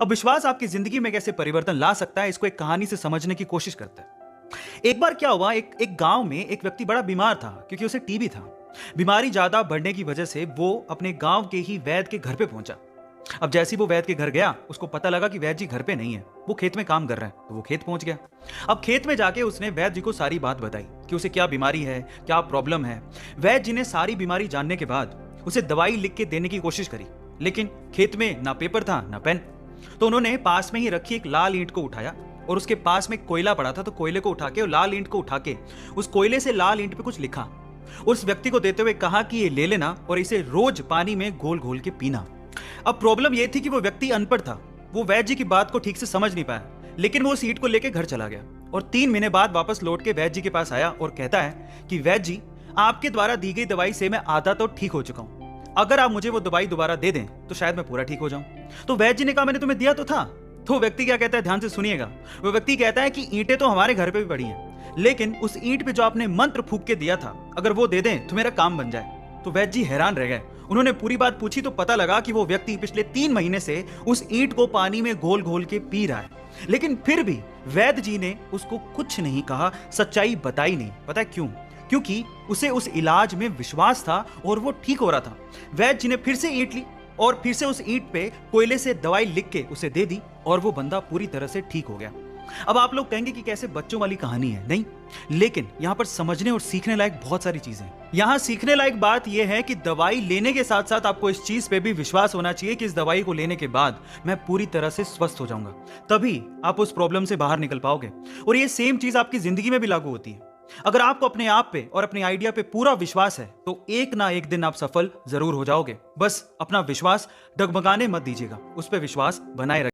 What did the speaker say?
अब विश्वास आपकी जिंदगी में कैसे परिवर्तन ला सकता है, इसको एक कहानी से समझने की कोशिश करते हैं। एक बार क्या हुआ, एक गांव में एक व्यक्ति बड़ा बीमार था क्योंकि उसे टीबी था। बीमारी ज्यादा बढ़ने की वजह से वो अपने गांव के ही वैद्य के घर पे पहुंचा। अब जैसे ही वो वैद्य के घर गया, उसको पता लगा कि वैद्य जी घर पे नहीं है, वो खेत में काम कर रहे हैं। तो वो खेत पहुंच गया। अब खेत में जाके उसने वैद्य जी को सारी बात बताई कि उसे क्या बीमारी है, क्या प्रॉब्लम है। वैद्य जी ने सारी बीमारी जानने के बाद उसे दवाई लिख के देने की कोशिश करी, लेकिन खेत में ना पेपर था ना पेन। तो उन्होंने पास में ही रखी एक लाल ईंट को उठाया और उसके पास में कोयला पड़ा था, तो कोयले को उठा के और लाल ईंट को उठा के उस कोयले से लाल ईंट पे कुछ लिखा। उस व्यक्ति को देते हुए कहा कि ये ले लेना और इसे रोज पानी में घोल घोल के पीना। अब प्रॉब्लम यह थी कि वो व्यक्ति अनपढ़ था, वो वैद्य जी की बात को ठीक से समझ नहीं पाया, लेकिन वो उस ईंट को लेकर घर चला गया और 3 महीने बाद वापस लौट के वैद्य जी के पास आया और कहता है कि वैद्य जी, आपके द्वारा दी गई दवाई से मैं आधा तो ठीक हो चुका हूं। अगर आप मुझे वो दवाई दोबारा दे दें तो शायद मैं पूरा ठीक हो जाऊं। तो वैद्य जी ने कहा, मैंने तुम्हें दिया तो था। तो व्यक्ति क्या कहता है, ध्यान से सुनिएगा। वो व्यक्ति कहता है कि ईंटें तो हमारे घर पे भी पड़ी हैं, लेकिन उस ईंट पे जो आपने मंत्र फूंक के दिया था, अगर वो दे दें तो मेरा काम बन जाए। तो वैद्य जी हैरान रह गए। उन्होंने पूरी बात पूछी तो पता लगा कि वो व्यक्ति पिछले 3 महीने से उस ईंट को पानी में घोल घोल के पी रहा है, लेकिन फिर भी वैद्य जी ने उसको कुछ नहीं कहा, सच्चाई बताई नहीं। पता है क्यों? क्योंकि उसे उस इलाज में विश्वास था और वो ठीक हो रहा था। वैद्य जी ने फिर से ईंट ली और फिर से उस ईंट पे कोयले से दवाई लिख के उसे दे दी और वो बंदा पूरी तरह से ठीक हो गया। अब आप लोग कहेंगे कि कैसे बच्चों वाली कहानी है, नहीं, लेकिन यहां पर समझने और सीखने लायक बहुत सारी चीजें हैं। यहां सीखने लायक बात यह है कि दवाई लेने के साथ साथ आपको इस चीज पे भी विश्वास होना चाहिए कि इस दवाई को लेने के बाद मैं पूरी तरह से स्वस्थ हो जाऊंगा, तभी आप उस प्रॉब्लम से बाहर निकल पाओगे। और ये सेम चीज आपकी जिंदगी में भी लागू होती है। अगर आपको अपने आप पे और अपने आइडिया पे पूरा विश्वास है तो एक ना एक दिन आप सफल जरूर हो जाओगे। बस अपना विश्वास डगमगाने मत दीजिएगा, उस पर विश्वास बनाए रखिए।